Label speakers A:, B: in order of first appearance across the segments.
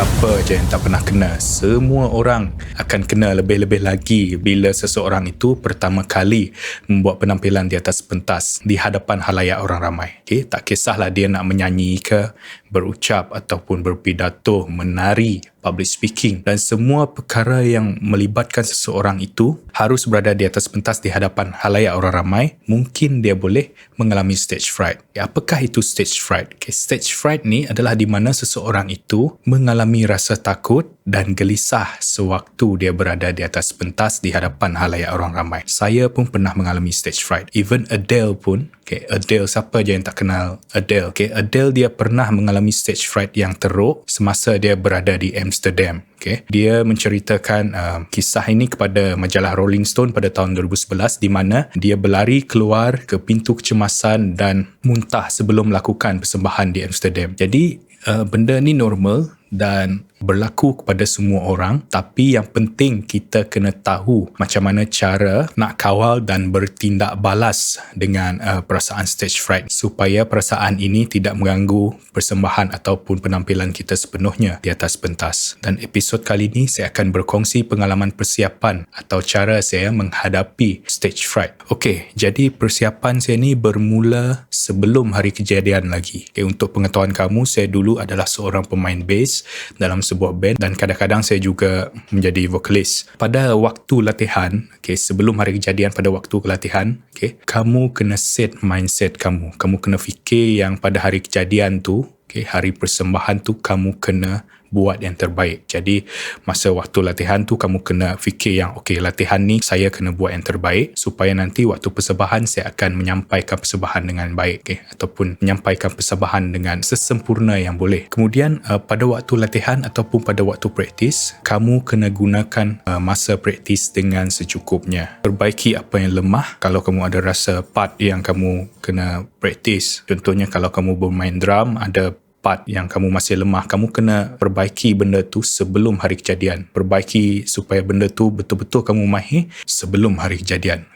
A: Siapa je yang tak pernah kena? Semua orang akan kena, lebih-lebih lagi bila seseorang itu pertama kali membuat penampilan di atas pentas di hadapan halayak orang ramai. Okay? Tak kisahlah dia nak menyanyi ke, berucap ataupun berpidato, menari, public speaking, dan semua perkara yang melibatkan seseorang itu harus berada di atas pentas di hadapan halayak orang ramai. Mungkin dia boleh mengalami stage fright. Apakah itu stage fright? Okay, stage fright ni adalah di mana seseorang itu mengalami rasa takut dan gelisah sewaktu dia berada di atas pentas di hadapan halayak orang ramai. Saya pun pernah mengalami stage fright. Even Adele pun, Adele, siapa je yang tak kenal Adele? Adele dia pernah mengalami stage fright yang teruk semasa dia berada di Amsterdam. Dia menceritakan kisah ini kepada majalah Rolling Stone pada tahun 2011 di mana dia berlari keluar ke pintu kecemasan dan muntah sebelum melakukan persembahan di Amsterdam. Jadi benda ni normal dan berlaku kepada semua orang, tapi yang penting kita kena tahu macam mana cara nak kawal dan bertindak balas dengan perasaan stage fright supaya perasaan ini tidak mengganggu persembahan ataupun penampilan kita sepenuhnya di atas pentas. Dan episod kali ini saya akan berkongsi pengalaman persiapan atau cara saya menghadapi stage fright. Okey, jadi persiapan saya ni bermula sebelum hari kejadian lagi. Untuk pengetahuan kamu, saya dulu adalah seorang pemain bass dalam sebuah band dan kadang-kadang saya juga menjadi vokalis. Pada waktu latihan, sebelum hari kejadian, pada waktu latihan, kamu kena set mindset kamu. Kamu kena fikir yang pada hari kejadian tu, hari persembahan tu kamu kena buat yang terbaik. Jadi masa waktu latihan tu kamu kena fikir yang latihan ni saya kena buat yang terbaik supaya nanti waktu persembahan saya akan menyampaikan persembahan dengan baik, ataupun menyampaikan persembahan dengan sesempurna yang boleh. Kemudian pada waktu latihan ataupun pada waktu praktis, kamu kena gunakan masa praktis dengan secukupnya. Perbaiki apa yang lemah. Kalau kamu ada rasa part yang kamu kena praktis, contohnya kalau kamu bermain drum, ada part yang kamu masih lemah, kamu kena perbaiki benda tu sebelum hari kejadian. Perbaiki supaya benda tu betul-betul kamu mahir sebelum hari kejadian.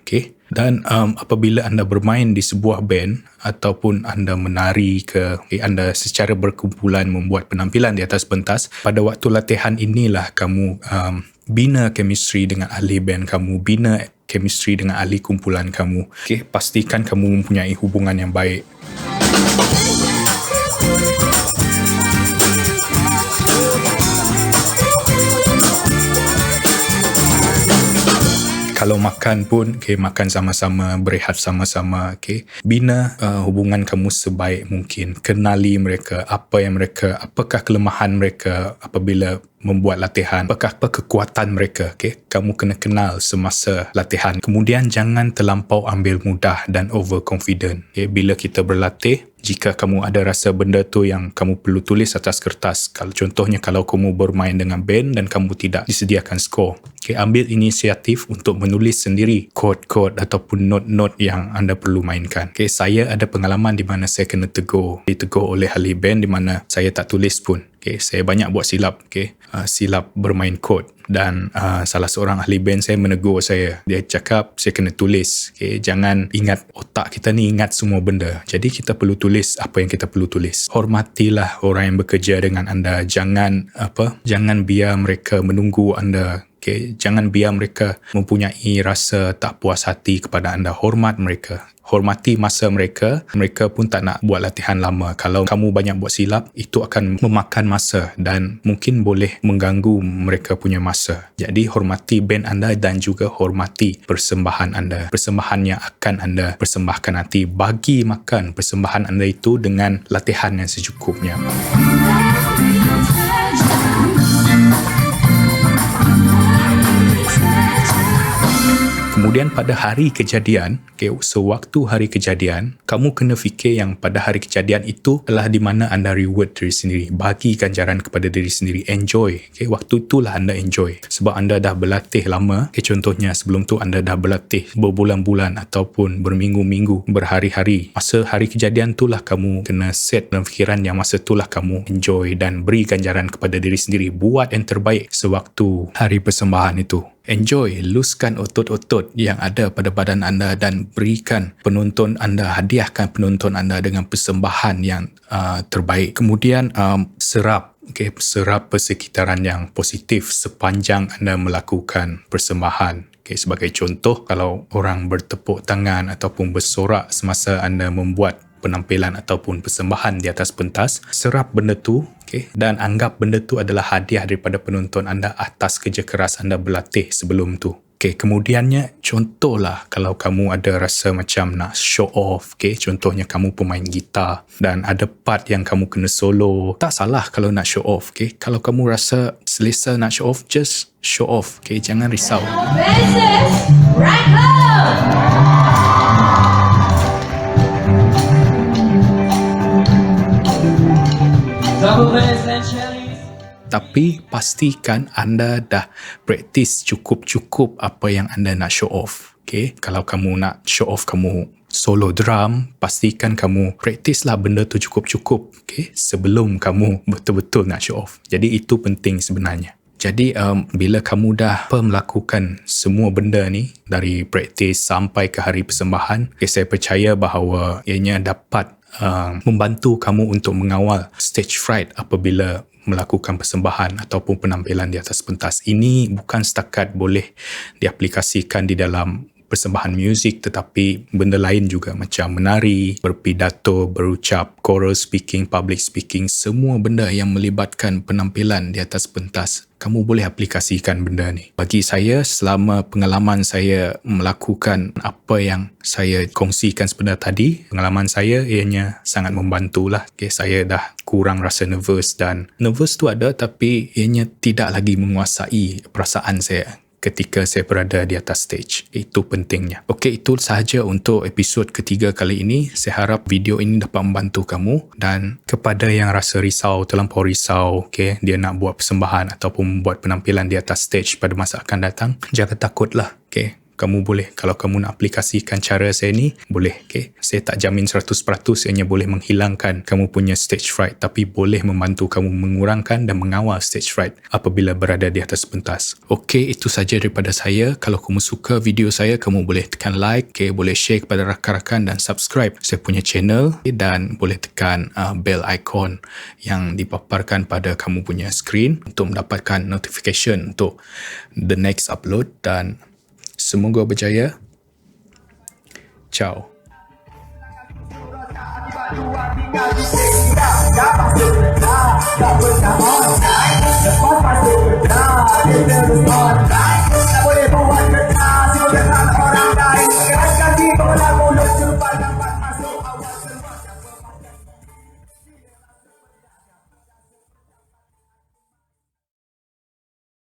A: Dan apabila anda bermain di sebuah band ataupun anda menari anda secara berkumpulan membuat penampilan di atas pentas, pada waktu latihan inilah kamu bina chemistry dengan ahli band kamu, bina chemistry dengan ahli kumpulan kamu. Pastikan kamu mempunyai hubungan yang baik. Kalau makan pun, makan sama-sama, berehat sama-sama, bina hubungan kamu sebaik mungkin. Kenali mereka, apakah kelemahan mereka apabila membuat latihan, apakah kekuatan mereka. Kamu kena kenal semasa latihan. Kemudian jangan terlampau ambil mudah dan overconfident. Bila kita berlatih, jika kamu ada rasa benda tu yang kamu perlu tulis atas kertas, contohnya kalau kamu bermain dengan band dan kamu tidak disediakan skor, ambil inisiatif untuk menulis sendiri kod-kod ataupun not-not yang anda perlu mainkan. Saya ada pengalaman di mana saya kena ditegur oleh ahli band di mana saya tak tulis pun. Saya banyak buat silap, silap bermain kod, dan salah seorang ahli band saya menegur saya. Dia cakap saya kena tulis. Jangan ingat, otak kita ni ingat semua benda. Jadi kita perlu tulis apa yang kita perlu tulis. Hormatilah orang yang bekerja dengan anda. Jangan biar mereka menunggu anda. Jangan biar mereka mempunyai rasa tak puas hati kepada anda. Hormat mereka. Hormati masa mereka. Mereka pun tak nak buat latihan lama. Kalau kamu banyak buat silap, itu akan memakan masa dan mungkin boleh mengganggu mereka punya masa. Jadi hormati band anda dan juga hormati persembahan anda. Persembahan yang akan anda persembahkan nanti. Bagi makan persembahan anda itu dengan latihan yang secukupnya. Kemudian pada hari kejadian, sewaktu hari kejadian, kamu kena fikir yang pada hari kejadian itu adalah di mana anda reward diri sendiri. Bagi ganjaran kepada diri sendiri. Enjoy. Waktu itulah anda enjoy. Sebab anda dah berlatih lama. Contohnya sebelum tu anda dah berlatih berbulan-bulan ataupun berminggu-minggu, berhari-hari. Masa hari kejadian itulah kamu kena set dalam fikiran yang masa itulah kamu enjoy dan beri ganjaran kepada diri sendiri. Buat yang terbaik sewaktu hari persembahan itu. Enjoy, luskan otot-otot yang ada pada badan anda dan berikan penonton anda, hadiahkan penonton anda dengan persembahan yang terbaik. Kemudian serap serap persekitaran yang positif sepanjang anda melakukan persembahan. Sebagai contoh, kalau orang bertepuk tangan ataupun bersorak semasa anda membuat penampilan ataupun persembahan di atas pentas, serap benda tu, dan anggap benda tu adalah hadiah daripada penonton anda atas kerja keras anda berlatih sebelum tu. Kemudiannya, contohlah kalau kamu ada rasa macam nak show off, contohnya kamu pemain gitar dan ada part yang kamu kena solo, tak salah kalau nak show off. Kalau kamu rasa selesa nak show off, just show off. Jangan risau. Tapi pastikan anda dah praktis cukup-cukup apa yang anda nak show off. Kalau kamu nak show off kamu solo drum, pastikan kamu praktislah benda tu cukup-cukup sebelum kamu betul-betul nak show off. Jadi itu penting sebenarnya. Jadi bila kamu dah melakukan semua benda ni dari praktis sampai ke hari persembahan, saya percaya bahawa ianya dapat membantu kamu untuk mengawal stage fright apabila melakukan persembahan ataupun penampilan di atas pentas. Ini bukan setakat boleh diaplikasikan di dalam persembahan muzik, tetapi benda lain juga macam menari, berpidato, berucap, choral speaking, public speaking, semua benda yang melibatkan penampilan di atas pentas. Kamu boleh aplikasikan benda ni. Bagi saya, selama pengalaman saya melakukan apa yang saya kongsikan sebentar tadi, pengalaman saya ianya sangat membantulah. Saya dah kurang rasa nervous, dan nervous tu ada tapi ianya tidak lagi menguasai perasaan saya ketika saya berada di atas stage. Itu pentingnya. Itu sahaja untuk episod ketiga kali ini. Saya harap video ini dapat membantu kamu, dan kepada yang rasa risau, terlampau risau, dia nak buat persembahan ataupun buat penampilan di atas stage pada masa akan datang, jangan takutlah. Kamu boleh, kalau kamu nak aplikasikan cara saya ni, boleh. Saya tak jamin 100% ianya boleh menghilangkan kamu punya stage fright, tapi boleh membantu kamu mengurangkan dan mengawal stage fright apabila berada di atas pentas. Itu saja daripada saya. Kalau kamu suka video saya, kamu boleh tekan like, boleh share kepada rakan-rakan dan subscribe saya punya channel, dan boleh tekan bell icon yang dipaparkan pada kamu punya screen untuk mendapatkan notification untuk the next upload, dan semoga berjaya. Ciao.